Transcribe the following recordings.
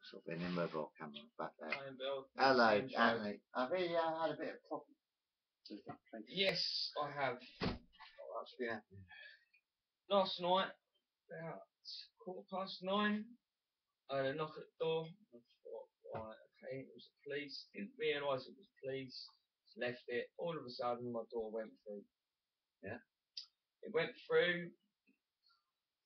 sort of an immobile camera back there. Hi, Bill. Hello, Same show. Anthony. I think you had a bit of problem. Yes, I have. What's been happening? Last night, about 9:15, I had a knock at the door. I thought, right, okay, it was the police. Didn't realise it was police. Left it. All of a sudden, my door went through. Yeah. It went through,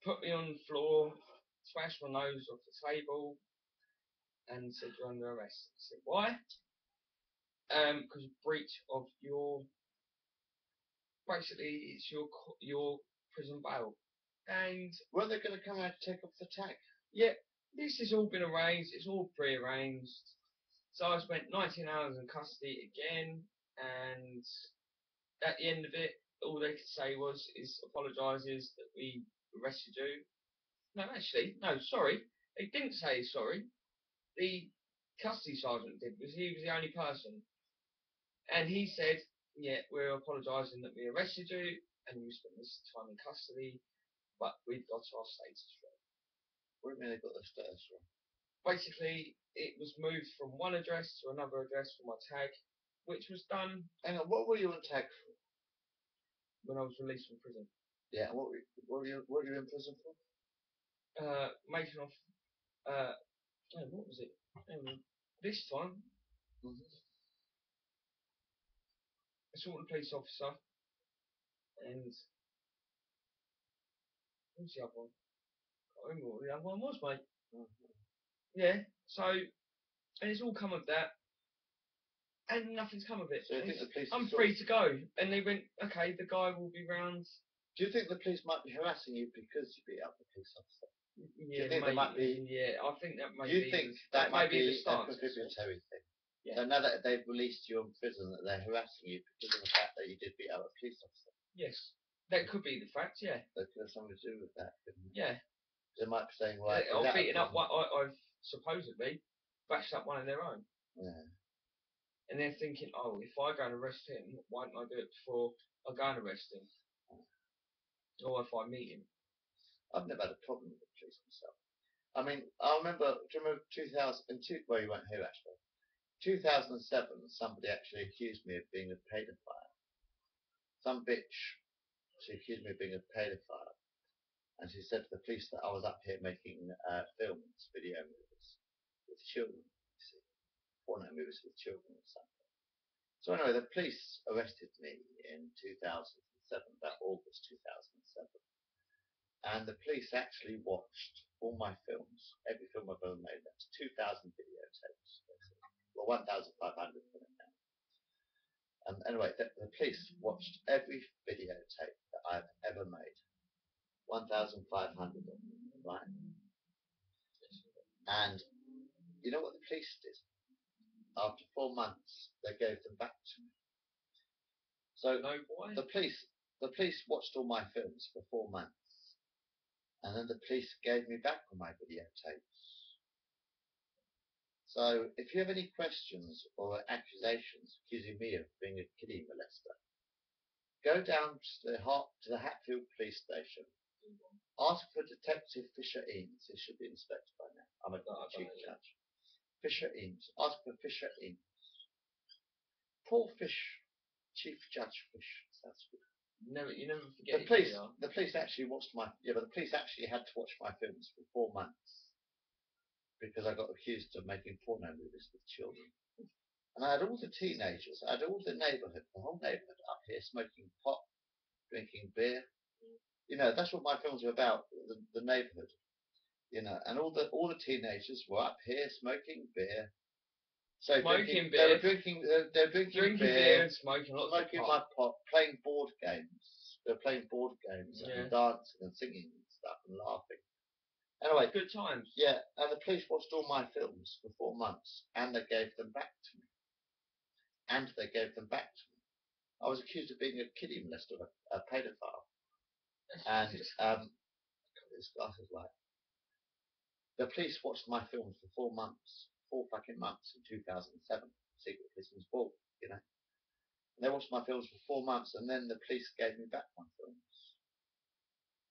put me on the floor, smashed my nose off the table, and said, "You're under arrest." I said, "Why?" Because of breach of your, basically, it's your prison bail. And were they going to come out to take off the tag? Yeah, this has all been arranged. It's all pre-arranged. So I spent 19 hours in custody again, and at the end of it, all they could say is apologises that we arrested you. No, actually, no, sorry. They didn't say sorry. The custody sergeant did, because he was the only person. And he said, yeah, we're apologising that we arrested you, and you spent this time in custody, but we've got our status wrong. What do you mean they got their status wrong? Basically, it was moved from one address to another address for my tag, which was done. Hang on, what were you on tag for? When I was released from prison. Yeah, what were you in prison for? Making off. What was it? This time, assault police officer, and what's the other one? I can't remember what the other one was, mate. Yeah. So, and it's all come of that. And nothing's come of it. So you think the police? I'm free to go. And they went, okay, the guy will be round. Do you think the police might be harassing you because you beat up the police officer? Yeah, do you think they might be? Yeah, I think that might be. Do you think that might be the start? A contributory thing? Yeah. So now that they've released you from prison, that they're harassing you because of the fact that you did beat up a police officer? Yes. That could be the fact, yeah. That could have something to do with that, couldn't it? Yeah. They might be saying, right, I've beaten up one, I've supposedly bashed up one of their own. Yeah. And they're thinking, oh, if I go and arrest him, why don't I do it before I go and arrest him? Or if I meet him. I've never had a problem with the police myself. I mean, I remember, do you remember 2002, well, you weren't here actually. 2007, somebody actually accused me of being a paedophile. Some bitch, she accused me of being a paedophile. And she said to the police that I was up here making films, video movies, with children, you see. Porno movies with children or something. So anyway, the police arrested me in 2007, about August 2007. And the police actually watched all my films, every film I've ever made. That's 2,000 videotapes, well, 1,500 for it now. And anyway, the police watched every videotape that I've ever made. 1,500 of them, right? And you know what the police did? After 4 months, they gave them back to me. So no, why? the police watched all my films for 4 months, and then the police gave me back all my videotapes. So if you have any questions or accusations accusing me of being a kiddie molester, go down to the Hatfield police station. Ask for Detective Fisher Eames. He should be inspected by now. I'm a chief judge. Fisher Eames. Ask for Fisher Eames. Paul Fish. Chief Judge Fish. That's good. You never forget. The police actually watched my. Yeah, but the police actually had to watch my films for 4 months because I got accused of making porno movies with children. And I had all the teenagers. I had all the neighbourhood, the whole neighbourhood up here smoking pot, drinking beer. You know, that's what my films were about, the neighbourhood. You know, and all the teenagers were up here smoking beer. So they were drinking beer, and smoking my pot, playing board games. They were playing board games and dancing and singing and stuff and laughing. Anyway, good times. Yeah, and the police watched all my films for 4 months, and they gave them back to me. I was accused of being a kiddie molester, a paedophile. And this glasses light. The police watched my films for 4 months, 4 fucking months in 2007. Secret Policeman's Ball, you know. And they watched my films for 4 months, and then the police gave me back my films.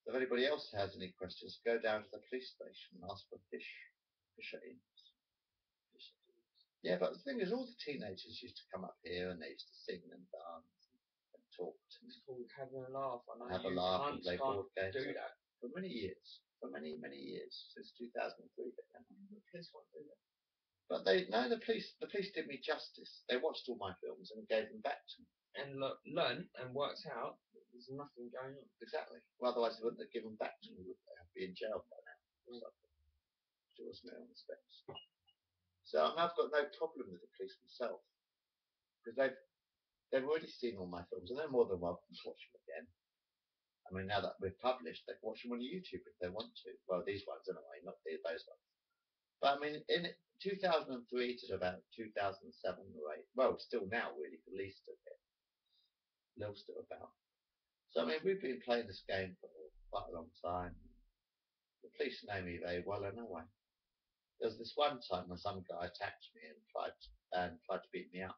So if anybody else has any questions, go down to the police station and ask for Fisher Eames. Yeah, but the thing is, all the teenagers used to come up here and they used to sing and dance and talk It's called having a laugh. I know and have a you laugh and cunts play can't board games do that. for many years, for many, many years, since 2003. The police won't do that. But the police did me justice. They watched all my films and gave them back to me. And learned and worked out that there's nothing going on. Exactly. Well, otherwise they wouldn't have given back to me. Would they? I'd be in jail by now. Mm. So, which was my own respects. So I've got no problem with the police myself because they've already seen all my films and they're more than welcome to watch them again. I mean, now that we're published, they can watch them on YouTube if they want to. Well, these ones anyway, not those ones. But I mean, in 2003 to about 2007 or 8, well, still now really, at least a bit. They're still about. So I mean, we've been playing this game for quite a long time. The police know me very well anyway. There was this one time when some guy attacked me and tried to beat me up.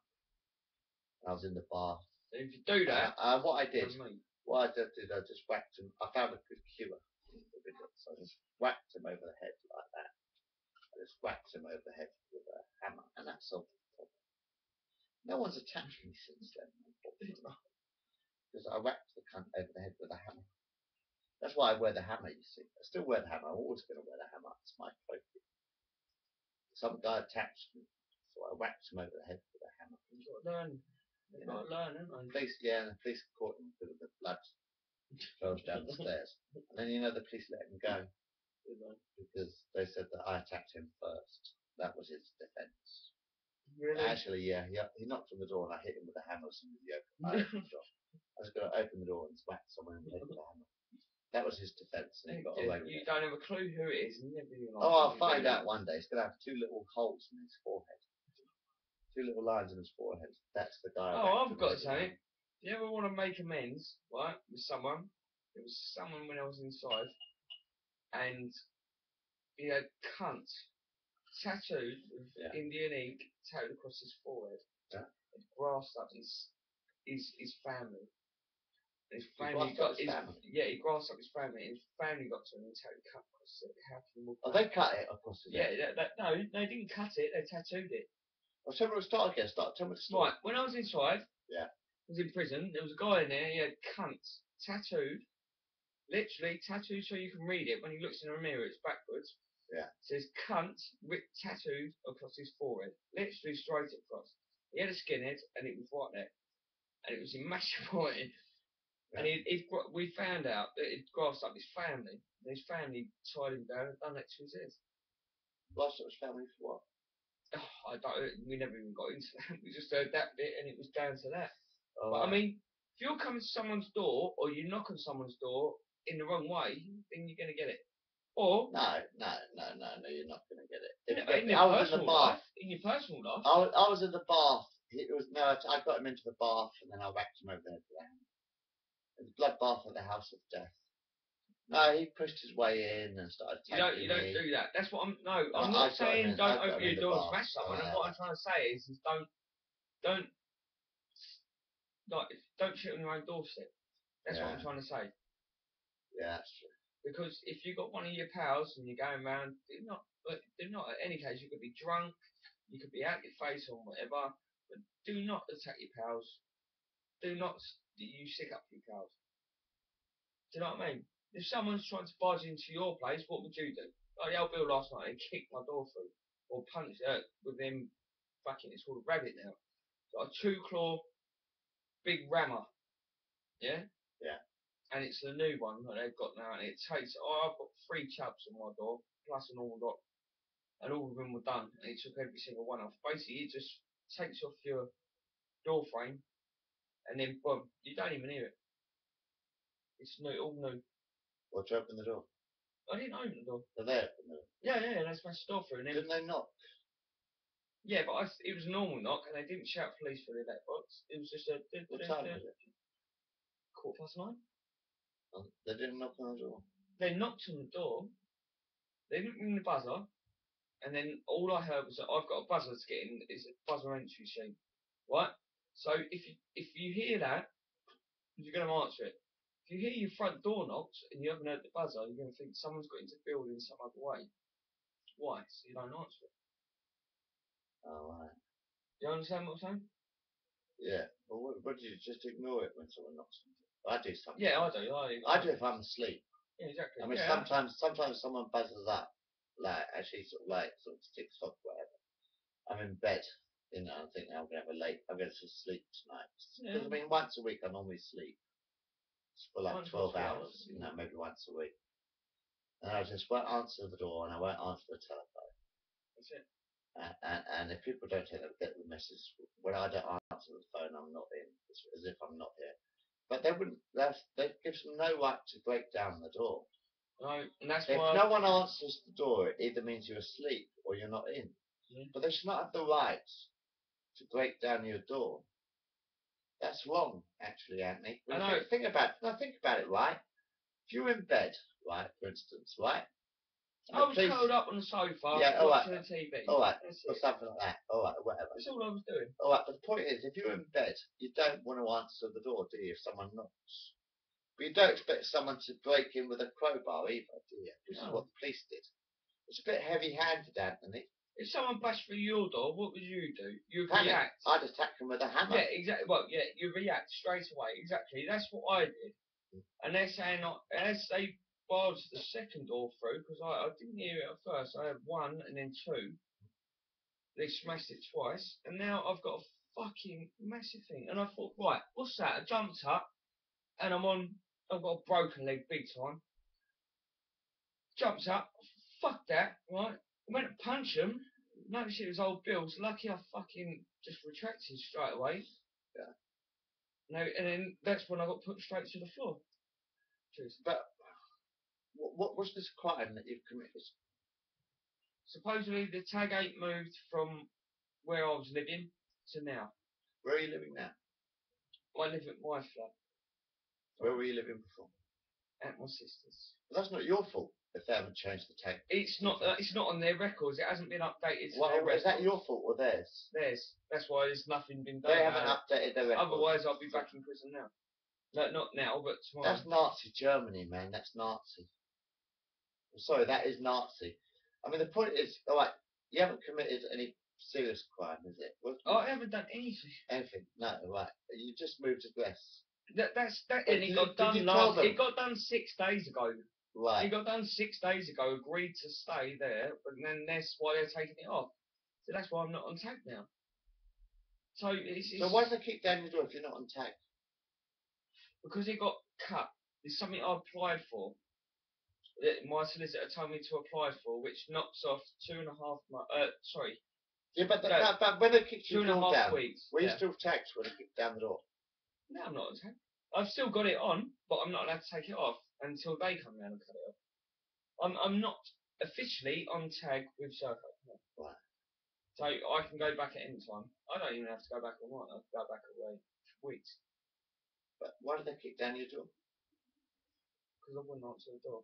I was in the bar. And if you do that, What I did, me. I just whacked him. I found a good cure. So I just whacked him over the head like that. I just whacked him over the head with a hammer, and that solved the problem. No one's attacked me since then, unfortunately, because I whacked the cunt over the head with a hammer. That's why I wear the hammer, you see. I still wear the hammer. I'm always going to wear the hammer. It's my trophy. Some guy attacked me, so I whacked him over the head with a hammer. You've got to learn. You've got to learn, haven't you? The police caught him because of the blood fell down the stairs. And then the police let him go because they said that I attacked him first. That was his defence. Really? Actually, yeah, he knocked on the door and I hit him with a hammer as soon as he opened the door. I was going to open the door and smack someone in the head with a hammer. That was his defence, and he got away with it. You don't have a clue who it is, and you never even like I'll find out one day. He's going to have 2 little holes in his forehead. 2 little lines in his forehead. That's the guy. Oh, I've got to say, if you ever want to make amends, right, with someone, it was someone when I was inside, and he had cunt tattooed with Indian ink tattooed across his forehead. Yeah. It grasped up his family. His He family grasped up his family? Yeah, he grasped up his family. His family got to him and tattooed cut across it. How can you Oh, they cut it across his head? Yeah, no, they didn't cut it. They tattooed it. Well, tell me the start again. Tell me the story. Right, when I was inside, Yeah. I was in prison. There was a guy in there. He had cunt tattooed, literally tattooed so you can read it. When he looks in the mirror, it's backwards. Yeah. It says cunt tattooed across his forehead, literally straight across. He had a skinhead, and it was right there, and it was in massive writing. Yeah. And we found out that it grasped up his family. And his family tied him down and done that to his head. Grasped up his family for what? We never even got into that. We just heard that bit, and it was down to that. Oh, But I mean, if you're coming to someone's door, or you knock on someone's door in the wrong way, then you're going to get it. Or no, you're not going to get it. in your personal life. In your personal life. I was in the bath. I got him into the bath, and then I whacked him over the head with a hammer. It was blood bath at the house of death. No, he pushed his way in and started taking You don't me. do that. That's what I'm not saying don't open your door and smash someone. And what I'm trying to say is don't shit on your own doorstep. That's what I'm trying to say. Yeah, that's true. Because if you've got one of your pals and you're going around, do not. In any case, you could be drunk, you could be out your face or whatever, but do not attack your pals. Do not you stick up for your pals. Do you know what I mean? If someone's trying to barge into your place, what would you do? Like the old Bill last night, he kicked my door through. Or punched with him, it's called a rabbit now. Got a 2-claw, big rammer. Yeah? Yeah. And it's the new one that they've got now, and it takes, I've got 3 chubs on my door, plus a normal dog. And all of them were done, and it took every single one off. Basically, it just takes off your door frame, and then boom, you don't even hear it. It's new, all new. Well, did you open the door? I didn't open the door. So they opened the door? Yeah, they smashed the door through. And then, didn't they knock? Yeah, but it was a normal knock, and they didn't shout police for the letterbox. It was just a... What time was it? 9:15. They didn't knock on the door? They knocked on the door, they didn't ring the buzzer, and then all I heard was that I've got a buzzer to get in, it's a buzzer entry machine, right? So if you hear that, you're going to answer it. If you hear your front door knocked and you haven't heard the buzzer, you're going to think someone's got into the building some other way. Why? So you don't answer it. Oh, right. Do you understand what I'm saying? Yeah. Well, what do you just ignore it when someone knocks on the door? I do sometimes. Yeah, I do. I do if I'm asleep. Yeah, exactly. I mean, yeah. sometimes someone buzzes up, like actually sort of 6 o'clock, whatever. I'm in bed, you know. I think I'm going to sleep tonight. Because I mean, once a week I normally sleep for like Once or 12 twice. hours, you know, maybe once a week. And I just won't answer the door and I won't answer the telephone. That's it. And if people don't get the message, when I don't answer the phone, I'm not in. It's as if I'm not here. But they wouldn't. That gives them no right to break down the door. No, and that's If why. no one answers the door, it either means you're asleep or you're not in. Yeah. But they should not have the right to break down your door. That's wrong, actually, Anthony. When I know. think about it, right? If you're in bed, right, for instance, right? I was curled up on the sofa Yeah, watching the TV. All right, That's or it. something like that. All right, whatever. That's all I was doing. All right, but the point is, if you're in bed, you don't want to answer the door, do you? If someone knocks, but you don't expect someone to break in with a crowbar either, do you? Which is what the police did. It's a bit heavy-handed, Anthony. If someone bashed through your door, what would you do? You'd react. I'd attack them with a hammer. Yeah, exactly. Well, yeah, you react straight away. Exactly. That's what I did. And they're saying, as they barged the second door through, because I didn't hear it at first. I had one and then two. They smashed it twice, and now I've got a fucking massive thing. And I thought, right, what's that? I jumped up, and I've got a broken leg big time. Jumped up, fuck that, right? Went to punch him. Noticed it was old Bill's. Lucky I fucking just retracted straight away. Yeah. No, and then that's when I got put straight to the floor. Cheers. But what was this crime that you've committed? Supposedly the tag 8 moved from where I was living to now. Where are you living now? I live at my flat. Where were you living before? At my sister's. But that's not your fault if they haven't changed the tag. It's not on their records. It hasn't been updated to their Well, records. is that your fault or theirs? Theirs. That's why there's nothing been done. They haven't updated their records. Otherwise, I'll be back in prison now. No, not now, but tomorrow. That's Nazi Germany, man. That's Nazi. I'm sorry, that is Nazi. I mean, the point is, all right, you haven't committed any serious crime, is it? I haven't done anything. Anything? No, right. You just moved address. And it got done It got done 6 days ago. Right. It got done 6 days ago. Agreed to stay there, but then that's why they're taking it off. So that's why I'm not on tag now. So So why do they keep down your door if you're not on tag? Because it got cut. It's something I applied for. That my solicitor told me to apply for, which knocks off 2.5 months. Sorry. Yeah, but when they kicked your door down, 2.5 weeks. were you still tagged when they kicked down the door? No, I'm not on tag. I've still got it on, but I'm not allowed to take it off until they come round and cut it off. I'm not officially on tag with Serco. No. Right. So I can go back at any time. I don't even have to go back all night. I can go back away for weeks. But why did they kick down your door? Because I wouldn't answer the door.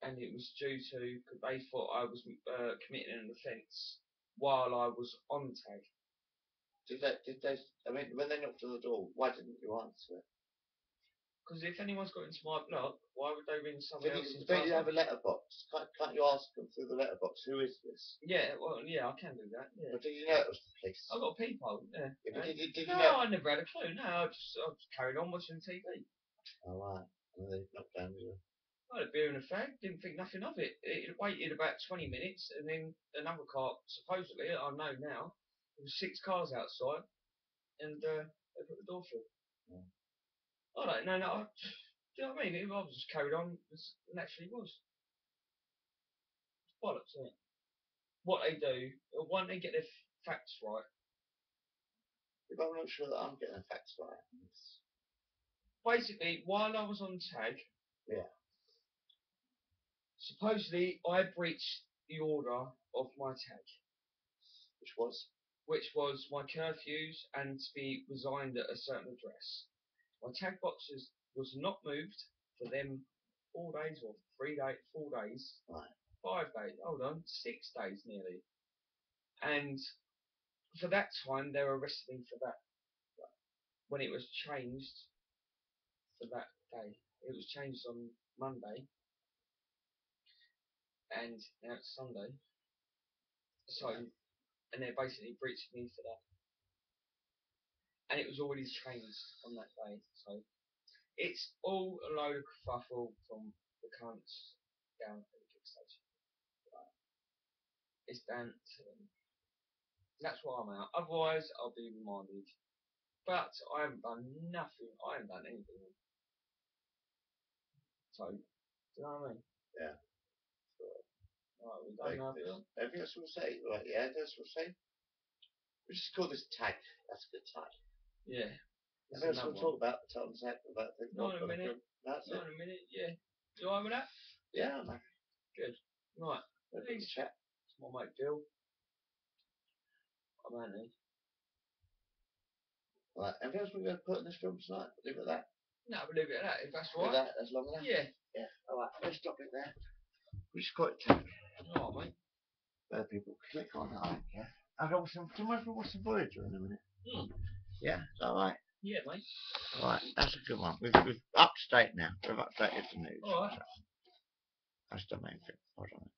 And it was due to, because they thought I was committing an offence while I was on tag. Did they, I mean, when they knocked on the door, why didn't you answer it? Because if anyone's got into my block, why would they ring someone else's Don't you have a letterbox? Can't you ask them through the letterbox, who is this? Yeah, well, yeah, I can do that. Yeah. But did you know it was the police? I got people. Yeah. But did you No, know? I never had a clue. No, I just carried on watching TV. Oh, right. And they knocked down your door. I had a beer and a fag, didn't think nothing of it. It waited about 20 minutes, and then another car, supposedly, I know now, there was 6 cars outside, and they put the door through. Yeah. I don't know, no, do you know what I mean? If I was just carried on, it naturally was. It's bollocks, isn't it? What they do, when they get their facts right. Yeah, but I'm not sure that I'm getting the facts right. Basically, while I was on tag, Yeah. supposedly I breached the order of my tag. Which was my curfews and to be resigned at a certain address. My tag boxes was not moved for them 4 days or 3 days, 4 days, Right. 5 days, hold on, 6 days nearly. And for that time, they were arresting me for that. When it was changed for that day. It was changed on Monday. And now it's Sunday. So, and they're basically breaching me for that. And it was already changed on that day. So, it's all a load of kerfuffle from the cunts down at the gig station. It's down to them. That's why I'm out. Otherwise, I'll be reminded. But I haven't done nothing. I haven't done anything. So, do you know what I mean? Yeah. Right, we've done now, Bill. Anything else we'll say? Right, yeah, anything else we'll say? We just call this tag. That's a good tag. Yeah. Anything else we'll talk about? Tell them about things. Not in a minute. That's it. Not in a minute, yeah. You alright with that? Yeah, man. Good. Right. Thanks. Chat. It's my mate Bill. I'm Anthony. Right, anything else we're going to put in this film tonight? Leave it at that. No, we'll leave it at that if that's Leave right. that's long enough? Yeah. Yeah. Alright, let's stop it there. We just got it tagged. Alright, mate. Where people click on it, I don't care. I've got some. Do you mind if we watch the Voyager in a minute? Yeah, is that alright? Yeah, mate. Alright, that's a good one. We've up to date now. We've updated the news. Alright. That's the main thing. Hold on.